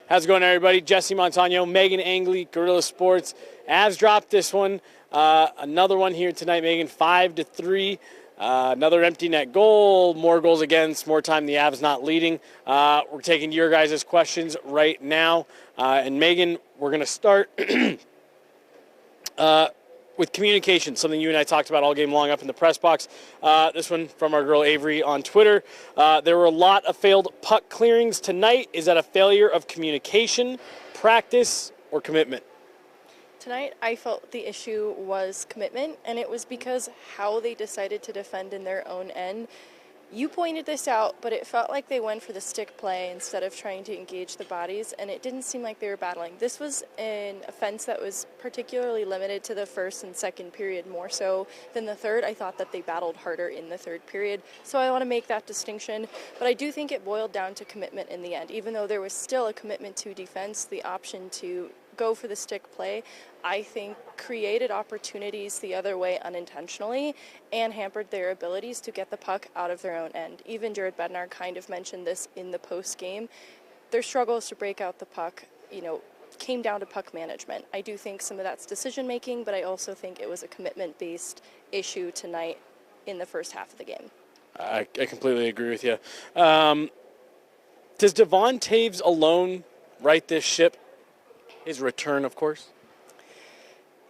How's it going, everybody? Jesse Montaño, Meghan, Angley, Guerilla Sports. Avs dropped this one. Another one here tonight, Meghan, 5-3. Another empty net goal, more goals against, more time the Avs not leading. We're taking your guys' questions right now. And Meghan, we're going to start with communication, something you and I talked about all game long up in the press box. This one from our girl Avery on Twitter. There were a lot of failed puck clearings tonight. Is that a failure of communication, practice, or commitment? Tonight, I felt the issue was commitment, and it was because how they decided to defend in their own end. You pointed this out, but it felt like they went for the stick play instead of trying to engage the bodies, and it didn't seem like they were battling. This was an offense that was particularly limited to the first and second period more so than the third. I thought that they battled harder in the third period, so I want to make that distinction. But I do think it boiled down to commitment in the end. Even though there was still a commitment to defense, the option to go for the stick play, I think created opportunities the other way unintentionally and hampered their abilities to get the puck out of their own end. Even Jared Bednar kind of mentioned this in the post game. Their struggles to break out the puck, came down to puck management. I do think some of that's decision making, but I also think it was a commitment-based issue tonight in the first half of the game. I completely agree with you. Does Devon Toews alone right this ship? His return, of course.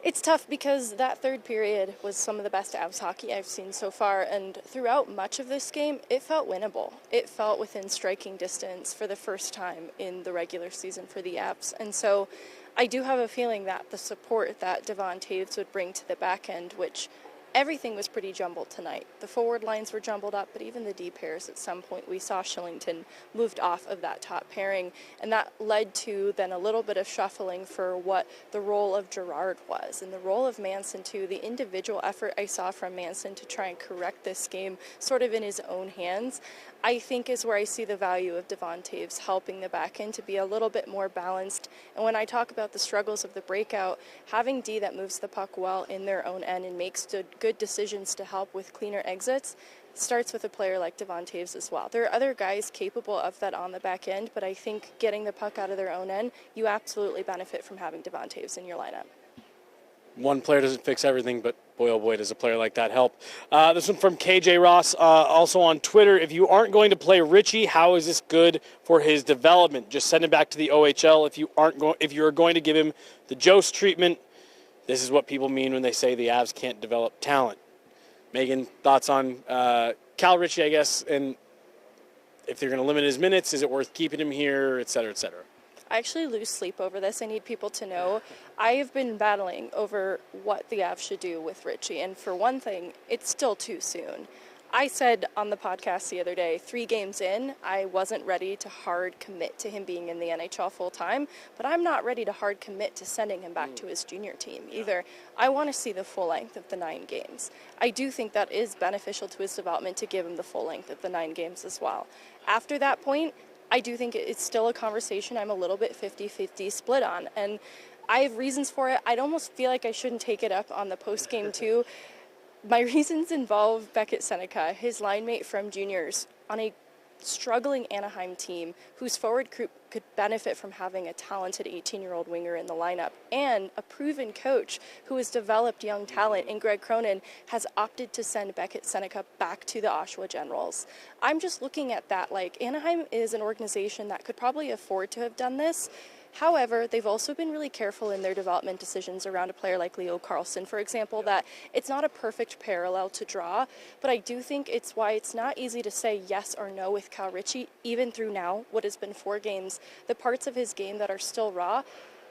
It's tough because that third period was some of the best Avs hockey I've seen so far, and throughout much of this game, it felt winnable. It felt within striking distance for the first time in the regular season for the Avs, and so I do have a feeling that the support that Devon Toews would bring to the back end, which everything was pretty jumbled tonight. The forward lines were jumbled up, but even the D pairs, at some point we saw Shillington moved off of that top pairing, and that led to then a little bit of shuffling for what the role of Girard was, and the role of Manson too. The individual effort I saw from Manson to try and correct this game sort of in his own hands, I think is where I see the value of Devon Toews helping the back end to be a little bit more balanced. And when I talk about the struggles of the breakout, having D that moves the puck well in their own end and makes good decisions to help with cleaner exits starts with a player like Devon Toews as well. There are other guys capable of that on the back end, but I think getting the puck out of their own end, you absolutely benefit from having Devon Toews in your lineup. One player doesn't fix everything, but boy, oh boy, does a player like that help. This one from KJ Ross, also on Twitter. If you aren't going to play Richie, how is this good for his development? Just send him back to the OHL. If you're going to give him the Jost treatment, this is what people mean when they say the Avs can't develop talent. Meghan, thoughts on Cal Richie, I guess, and if they're going to limit his minutes, is it worth keeping him here, et cetera, et cetera? I actually lose sleep over this. I need people to know. I have been battling over what the Avs should do with Richie, and for one thing, it's still too soon. I said on the podcast the other day, 3 games in, I wasn't ready to hard commit to him being in the NHL full-time, but I'm not ready to hard commit to sending him back to his junior team either. I want to see the full length of the 9 games. I do think that is beneficial to his development to give him the full length of the 9 games as well. After that point, I do think it's still a conversation I'm a little bit 50-50 split on, and I have reasons for it. I'd almost feel like I shouldn't take it up on the post-game too. My reasons involve Beckett Seneca, his line mate from juniors, on a struggling Anaheim team whose forward group could benefit from having a talented 18-year-old winger in the lineup, and a proven coach who has developed young talent in Greg Cronin has opted to send Beckett Seneca back to the Oshawa Generals. I'm just looking at that like Anaheim is an organization that could probably afford to have done this. However, they've also been really careful in their development decisions around a player like Leo Carlsson, for example, that it's not a perfect parallel to draw, but I do think it's why it's not easy to say yes or no with Cal Richie, even through now, what has been 4 games, the parts of his game that are still raw.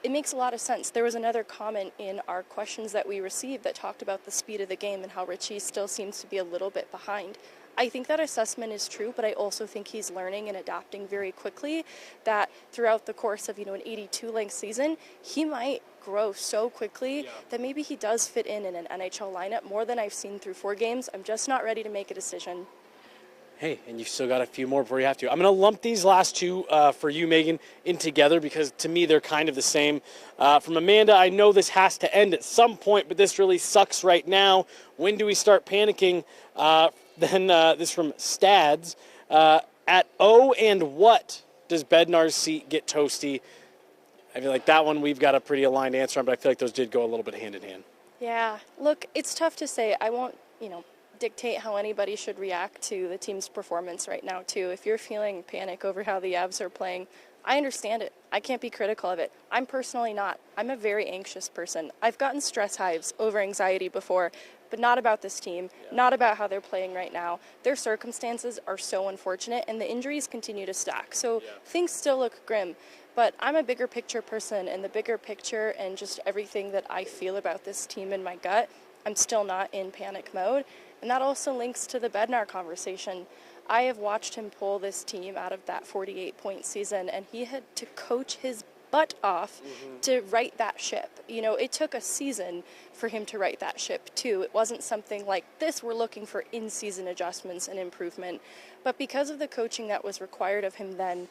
It makes a lot of sense. There was another comment in our questions that we received that talked about the speed of the game and how Richie still seems to be a little bit behind. I think that assessment is true, but I also think he's learning and adapting very quickly that throughout the course of, an 82-length season, he might grow so quickly that maybe he does fit in an NHL lineup more than I've seen through 4 games. I'm just not ready to make a decision. Hey, and you've still got a few more before you have to. I'm going to lump these last 2 for you, Meghan, in together because to me they're kind of the same. From Amanda, I know this has to end at some point, but this really sucks right now. When do we start panicking? Then this from Stads. At oh and what does Bednar's seat get toasty? I feel like that one we've got a pretty aligned answer on, but I feel like those did go a little bit hand in hand. Yeah, look, it's tough to say. I won't, dictate how anybody should react to the team's performance right now, too. If you're feeling panic over how the Avs are playing, I understand it. I can't be critical of it. I'm personally not. I'm a very anxious person. I've gotten stress hives over anxiety before, but not about this team, not about how they're playing right now. Their circumstances are so unfortunate, and the injuries continue to stack. So things still look grim. But I'm a bigger picture person, and the bigger picture and just everything that I feel about this team in my gut, I'm still not in panic mode. And that also links to the Bednar conversation. I have watched him pull this team out of that 48-point season, and he had to coach his butt off to right that ship. It took a season for him to right that ship, too. It wasn't something like this. We're looking for in-season adjustments and improvement. But because of the coaching that was required of him then,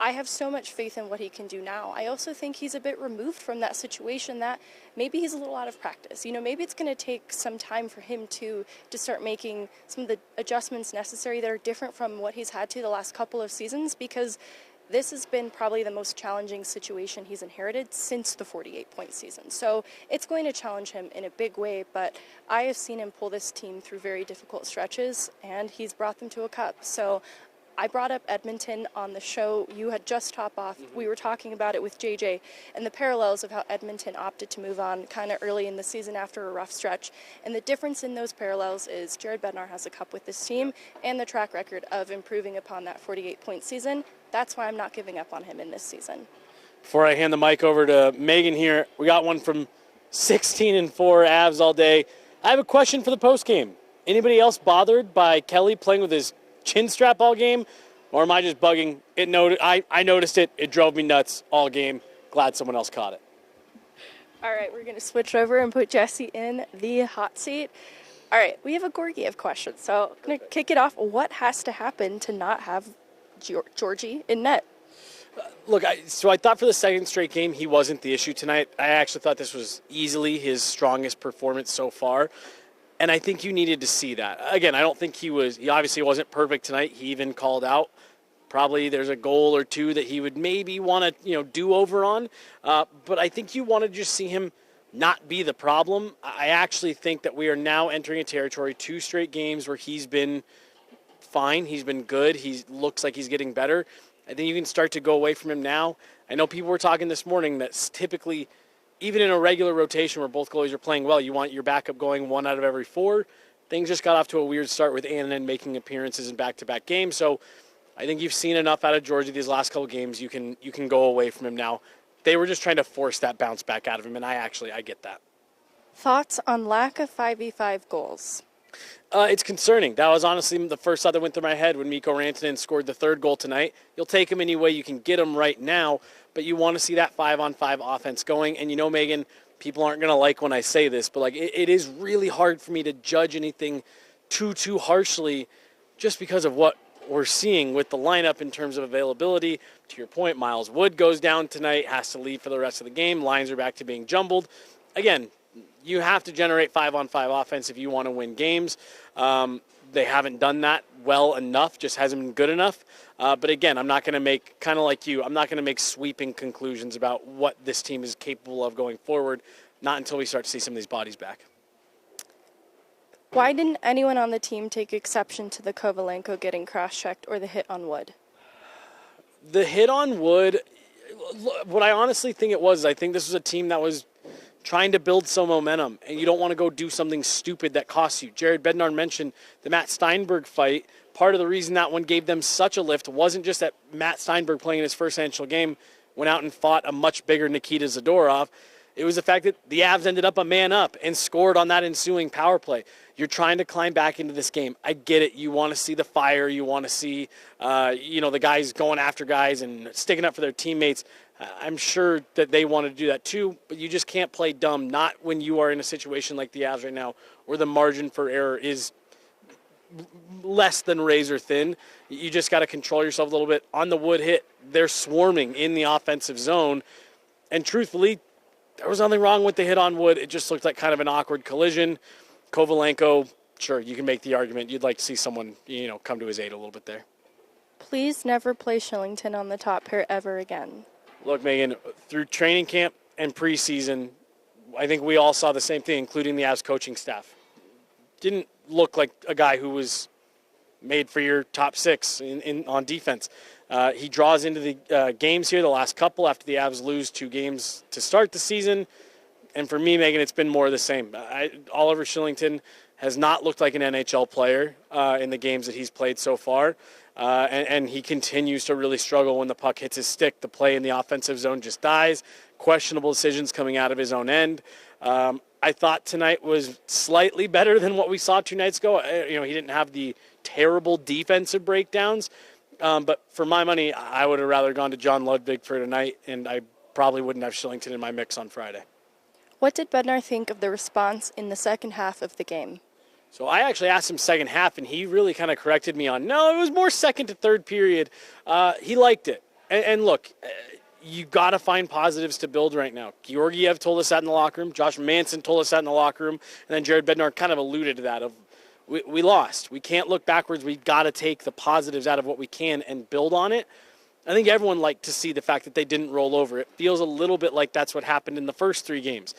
I have so much faith in what he can do now. I also think he's a bit removed from that situation that maybe he's a little out of practice. Maybe it's going to take some time for him to start making some of the adjustments necessary that are different from what he's had to the last couple of seasons, because this has been probably the most challenging situation he's inherited since the 48-point season. So it's going to challenge him in a big way, but I have seen him pull this team through very difficult stretches, and he's brought them to a cup. So I brought up Edmonton on the show. You had just topped off. We were talking about it with JJ and the parallels of how Edmonton opted to move on kind of early in the season after a rough stretch. And the difference in those parallels is Jared Bednar has a cup with this team and the track record of improving upon that 48-point season. That's why I'm not giving up on him in this season. Before I hand the mic over to Meghan here, we got one from 16-4 Avs all day. I have a question for the postgame. Anybody else bothered by Kelly playing with his chin strap all game, or am I just bugging? I noticed it. It drove me nuts all game. Glad someone else caught it. All right, we're going to switch over and put Jesse in the hot seat. All right, we have a Gorgiev question, so I'm going to kick it off. What has to happen to not have Georgie in net? Look, I thought for the second straight game he wasn't the issue tonight. I actually thought this was easily his strongest performance so far. And I think you needed to see that. Again, I don't think he obviously wasn't perfect tonight. He even called out. Probably there's a goal or two that he would maybe want to, do over on. But I think you want to just see him not be the problem. I actually think that we are now entering a territory, 2 straight games where he's been fine. He's been good. He looks like he's getting better. I think you can start to go away from him now. I know people were talking this morning that's typically, even in a regular rotation where both goalies are playing well, you want your backup going 1 out of every 4. Things just got off to a weird start with Annan making appearances in back-to-back games. So I think you've seen enough out of Georgie these last couple games. You can go away from him now. They were just trying to force that bounce back out of him, and I get that. Thoughts on lack of 5v5 goals? It's concerning. That was honestly the first thought that went through my head when Mikko Rantanen scored the 3rd goal tonight. You'll take him any way you can get him right now, but you want to see that 5-on-5 offense going. And Meghan, people aren't going to like when I say this, but it is really hard for me to judge anything too harshly just because of what we're seeing with the lineup in terms of availability. To your point, Miles Wood goes down tonight, has to leave for the rest of the game. Lines are back to being jumbled. Again, you have to generate 5-on-5 offense if you want to win games. They haven't done that well enough, just hasn't been good enough. But again, I'm not going to make, kind of like you, I'm not going to make sweeping conclusions about what this team is capable of going forward, not until we start to see some of these bodies back. Why didn't anyone on the team take exception to the Kovalenko getting cross-checked or the hit on Wood? The hit on Wood, what I honestly think it was, I think this was a team that was trying to build some momentum, and you don't want to go do something stupid that costs you. Jared Bednar mentioned the Matt Steinberg fight. Part of the reason that one gave them such a lift wasn't just that Matt Steinberg, playing in his first NHL game, went out and fought a much bigger Nikita Zadorov. It was the fact that the Avs ended up a man up and scored on that ensuing power play. You're trying to climb back into this game. I get it. You want to see the fire. You want to see, the guys going after guys and sticking up for their teammates. I'm sure that they want to do that too, but you just can't play dumb, not when you are in a situation like the Avs right now where the margin for error is less than razor thin. You just got to control yourself a little bit. On the Wood hit, they're swarming in the offensive zone, and truthfully, there was nothing wrong with the hit on Wood. It just looked like kind of an awkward collision. Kovalenko, sure, you can make the argument. You'd like to see someone, come to his aid a little bit there. Please never play Shillington on the top pair ever again. Look, Megan, through training camp and preseason, I think we all saw the same thing, including the Avs coaching staff. Didn't look like a guy who was made for your top six on defense. He draws into the games here, the last couple, after the Avs lose 2 games to start the season. And for me, Megan, it's been more of the same. Oliver Shillington has not looked like an NHL player in the games that he's played so far. And he continues to really struggle when the puck hits his stick. The play in the offensive zone just dies. Questionable decisions coming out of his own end. I thought tonight was slightly better than what we saw 2 nights ago. He didn't have the terrible defensive breakdowns. But for my money, I would have rather gone to John Ludwig for tonight, and I probably wouldn't have Shillington in my mix on Friday. What did Bednar think of the response in the second half of the game? So I actually asked him second half, and he really kind of corrected me on, no, it was more second to third period. He liked it. And look, you got to find positives to build right now. Georgiev told us that in the locker room. Josh Manson told us that in the locker room. And then Jared Bednar kind of alluded to that. We lost. We can't look backwards. We've got to take the positives out of what we can and build on it. I think everyone liked to see the fact that they didn't roll over. It feels a little bit like that's what happened in the first 3 games.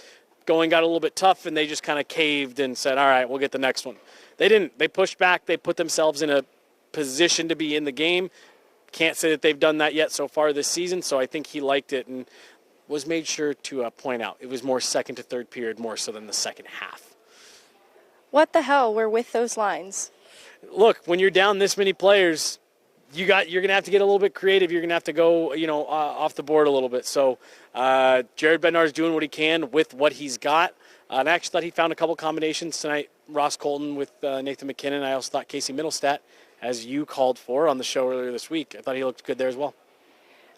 Going got a little bit tough, and they just kind of caved and said, all right, we'll get the next one. They didn't. They pushed back. They put themselves in a position to be in the game. Can't say that they've done that yet so far this season, so I think he liked it and was made sure to point out it was more second to third period more so than the second half. What the hell were with those lines? Look, when you're down this many players, you're going to have to get a little bit creative. You're going to have to go, off the board a little bit. So Jared Bednar's doing what he can with what he's got. And I actually thought he found a couple combinations tonight. Ross Colton with Nathan McKinnon. I also thought Casey Middlestat, as you called for on the show earlier this week. I thought he looked good there as well.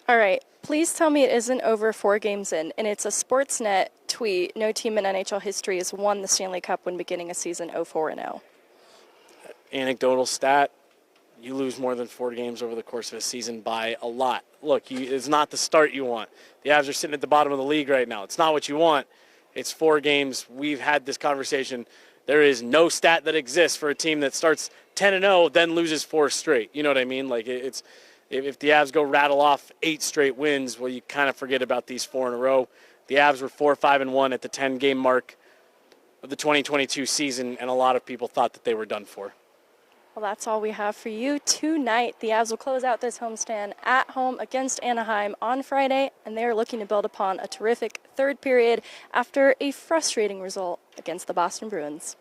All right. Please tell me it isn't over 4 games in, and it's a Sportsnet tweet. No team in NHL history has won the Stanley Cup when beginning a season 0-4-0. Anecdotal stat. You lose more than 4 games over the course of a season by a lot. Look, it's not the start you want. The Avs are sitting at the bottom of the league right now. It's not what you want. It's 4 games. We've had this conversation. There is no stat that exists for a team that starts 10-0, then loses 4 straight. You know what I mean? Like, it's if the Avs go rattle off 8 straight wins, well, you kind of forget about these 4 in a row. The Avs were 4-5-1 at the 10-game mark of the 2022 season, and a lot of people thought that they were done for. Well, that's all we have for you tonight. The Avs will close out this homestand at home against Anaheim on Friday, and they are looking to build upon a terrific third period after a frustrating result against the Boston Bruins.